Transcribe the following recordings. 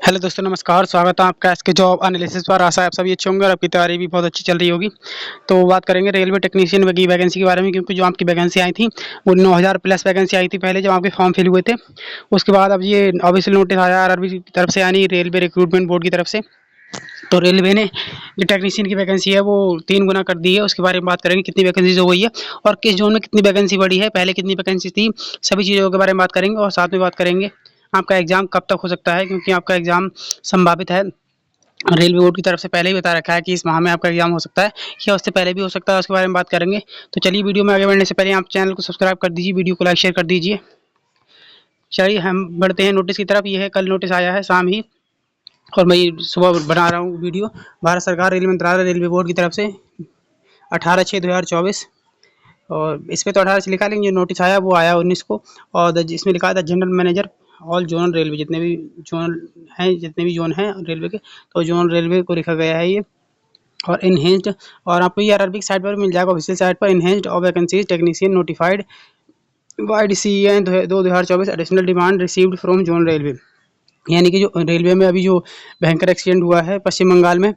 Hello दोस्तों, नमस्कार। स्वागत है आपका एसके जॉब एनालिसिस पर। आशा है आप सभी अच्छे होंगे और आपकी तैयारी भी बहुत अच्छी चल रही होगी। तो बात करेंगे रेलवे टेक्नीशियन की वैकेंसी के बारे में, क्योंकि जो आपकी वैकेंसी आई थी वो 9000 प्लस वैकेंसी आई थी पहले जब आपके फॉर्म फिल हुए थे। उसके बाद अब ये ऑफिशियल नोटिस आया आरआरबी की तरफ से, यानी रेलवे रिक्रूटमेंट बोर्ड की तरफ से। तो रेलवे ने जो टेक्नीशियन की वैकेंसी है वो 3 गुना कर दी है। उसके बारे में बात करेंगे, कितनी वैकेंसीज हो गई है और किस जोन में कितनी वैकेंसी बढ़ी है, पहले कितनी वैकेंसी थी, सभी चीज़ों के बारे में बात करेंगे। और साथ में बात करेंगे आपका एग्ज़ाम कब तक हो सकता है, क्योंकि आपका एग्ज़ाम संभावित है। रेलवे बोर्ड की तरफ से पहले ही बता रखा है कि इस माह में आपका एग्जाम हो सकता है या उससे पहले भी हो सकता है। उसके बारे में बात करेंगे। तो चलिए, वीडियो में आगे बढ़ने से पहले आप चैनल को सब्सक्राइब कर दीजिए, वीडियो को लाइक शेयर कर दीजिए। चलिए हम बढ़ते हैं नोटिस की तरफ। ये है, कल नोटिस आया है शाम ही, और मैं ये सुबह बना रहा हूँ वीडियो। भारत सरकार रेल मंत्रालय रेलवे बोर्ड की तरफ से 18/6/2024, और इस पर तो 18 से लिखा है, लेकिन जो नोटिस आया वो आया 19 को। और इसमें लिखा था general manager all zonal railway, जितने भी जोन हैं रेलवे के, तो जोनल रेलवे को लिखा गया है ये। और इनहेंस्ड, और आपको ये आरआरबी की साइट पर मिल जाएगा, ऑफिशियल साइट पर। इनहेंस्ड और vacancies technician notified by DCEN 2024 additional demand received from zone railway. यानी कि जो रेलवे में अभी जो भयंकर एक्सीडेंट हुआ है पश्चिम बंगाल में,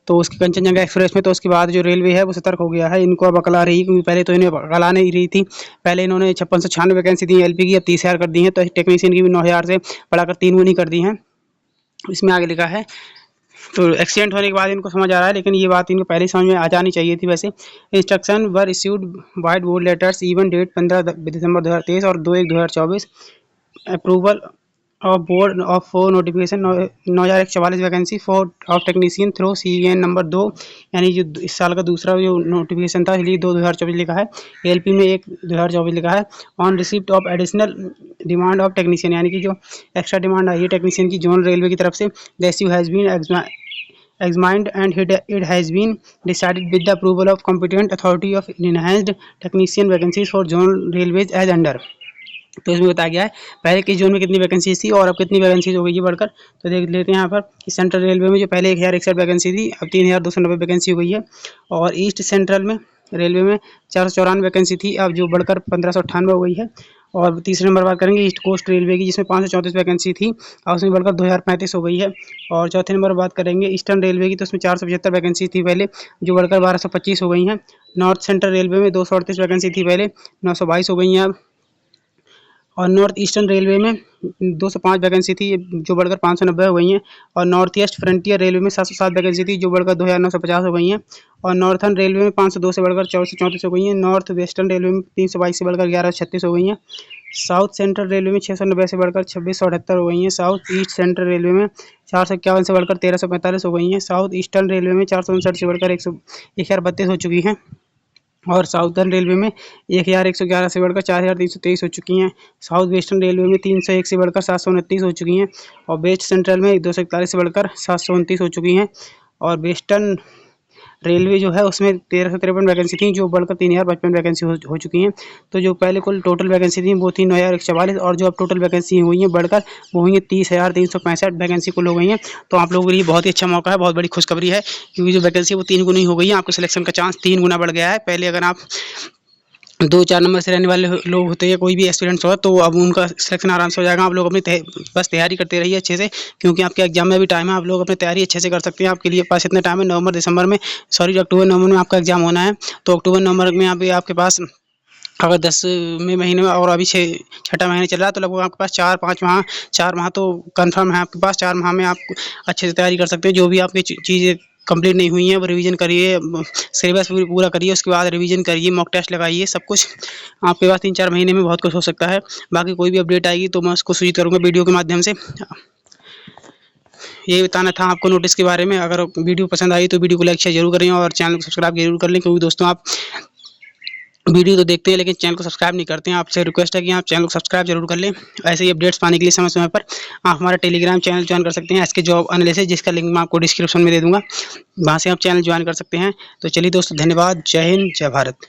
तो उसकी कंचनजंगा एक्सप्रेस में, तो उसके बाद जो रेलवे है वो सतर्क हो गया है। इनको अब अकल आ रही है, क्योंकि पहले तो इन्हें अकल आ नहीं रही थी। पहले इन्होंने 5696 वैकेंसी दी एलपी की, अब 30,000 कर दी है। तो टेक्नीशियन की भी 9000 से बढ़ाकर 3 गुनी कर दी हैं। इसमें आगे लिखा है, तो एक्सीडेंट होने के बाद इनको समझ आ रहा है, लेकिन ये बात इनको पहले समझ में आ जानी चाहिए थी वैसे। Instruction were issued vide board letters even date 15 दिसंबर 2023 और 2/1/2024। Approval of board of 4 notification 9144 vacancy for of technician through CEN number 2, यानी जो इस साल का दूसरा जो नोटिफिकेशन था, इसलिए 2/2024 लिखा है। एलपी में 1/2024 लिखा है। On receipt of additional demand of technician, यानी कि जो एक्स्ट्रा डिमांड आई है टेक्नीशियन की जोन रेलवे की तरफ से, the issue has been examined and it has been decided with the approval of competent authority of enhanced technician vacancies for zone railways as under। तो इसमें बताया गया है पहले किस जोन में कितनी वैकेंसी थी और अब कितनी वैकेंसीज हो गई है बढ़कर। तो देख लेते हैं यहाँ पर कि सेंट्रल रेलवे में जो पहले 1061 वैकेंसी थी, अब 3290 वैकेंसी हो गई है। और ईस्ट सेंट्रल में रेलवे में 494 वैकेंसी थी, अब जो बढ़कर 1598 हो गई है। और तीसरे नंबर बात करेंगे ईस्ट कोस्ट रेलवे की, जिसमें 534 वैकेंसी थी और उसमें बढ़कर 2035 हो गई है। और चौथे नंबर बात करेंगे ईस्टर्न रेलवे की, तो उसमें 475 वैकेंसी थी पहले, जो बढ़कर 1225 हो गई हैं। नॉर्थ सेंट्रल रेलवे में 238 वैकेंसी थी पहले, 922 हो गई हैं अब। और नॉर्थ ईस्टर्न रेलवे में 205 वैकेंसी थी, जो बढ़कर 590 हो गई हैं। और नॉर्थ ईस्ट फ्रंटियर रेलवे में 707 वैकेंसी थी, जो बढ़कर 2950 हो गई हैं। और नॉर्थर्न रेलवे में 502 से बढ़कर 1434 हो गई हैं। नॉर्थ वेस्टर्न रेलवे में 322 से बढ़कर 1136 हो गई हैं। साउथ सेंट्रल रेलवे में 690 से बढ़कर 2678 हो गई हैं। साउथ ईस्ट सेंट्रल रेलवे में 451 से बढ़कर 1345 हो गई हैं। साउथ ईस्टर्न रेलवे में 459 से बढ़कर 1032 हो चुकी हैं। और साउथर्न रेलवे में 1111 से बढ़कर 4323 हो चुकी हैं। साउथ वेस्टर्न रेलवे में 301 से बढ़कर 729 हो चुकी हैं। और वेस्ट सेंट्रल में 241 से बढ़कर 729 हो चुकी हैं। और वेस्टर्न रेलवे जो है उसमें 1353 वैकेंसी थी, जो बढ़कर 3055 वैकेंसी हो चुकी हैं। तो जो पहले कुल टोटल वैकेंसी थी वो थी 9144, और जो अब टोटल वैकेंसी हुई हैं बढ़कर वो हुई हैं 30,365 वैकेंसी कुल हो गई हैं। तो आप लोगों के लिए बहुत ही अच्छा मौका है, बहुत बड़ी खुशखबरी है, क्योंकि जो वैकेंसी वो 3 गुनी हो गई है। आपके सिलेक्शन का चांस 3 गुना बढ़ गया है। पहले अगर आप 2-4 नंबर से रहने वाले लोग होते हैं, कोई भी एस्पिरेंट्स हो, तो अब उनका सिलेक्शन आराम से हो जाएगा। आप लोग अपनी बस तैयारी करते रहिए अच्छे से, क्योंकि आपके एग्जाम में भी टाइम है। आप लोग अपनी तैयारी अच्छे से कर सकते हैं। आपके लिए पास इतना टाइम है, अक्टूबर नवंबर में आपका एग्जाम होना है। तो अक्टूबर नवंबर में आपके पास अगर 10वें महीने में, और अभी 6ठा महीने चल रहा है, तो लगभग आपके पास 4 माह तो कन्फर्म है आपके पास। 4 माह में आप अच्छे से तैयारी कर सकते हैं। जो भी आपकी चीज़ें कंप्लीट नहीं हुई हैं वो रिवीजन करिए, सिलेबस पूरा करिए, उसके बाद रिवीजन करिए, मॉक टेस्ट लगाइए, सब कुछ आपके पास 3-4 महीने में बहुत कुछ हो सकता है। बाकी कोई भी अपडेट आएगी तो मैं उसको सूचित करूँगा वीडियो के माध्यम से। ये बताना था आपको नोटिस के बारे में। अगर वीडियो पसंद आई तो वीडियो को लाइक शेयर जरूर करें और चैनल को सब्सक्राइब जरूर कर लें, क्योंकि दोस्तों आप वीडियो तो देखते हैं लेकिन चैनल को सब्सक्राइब नहीं करते हैं। आपसे रिक्वेस्ट है कि आप चैनल को सब्सक्राइब जरूर कर लें। ऐसे ही अपडेट्स पाने के लिए समय समय पर आप हमारा टेलीग्राम चैनल ज्वाइन कर सकते हैं, एसके जॉब एनालिसिस, जिसका लिंक मैं आपको डिस्क्रिप्शन में दे दूँगा। वहाँ से आप चैनल ज्वाइन कर सकते हैं। तो चलिए दोस्तों, धन्यवाद। जय हिंद, जय भारत।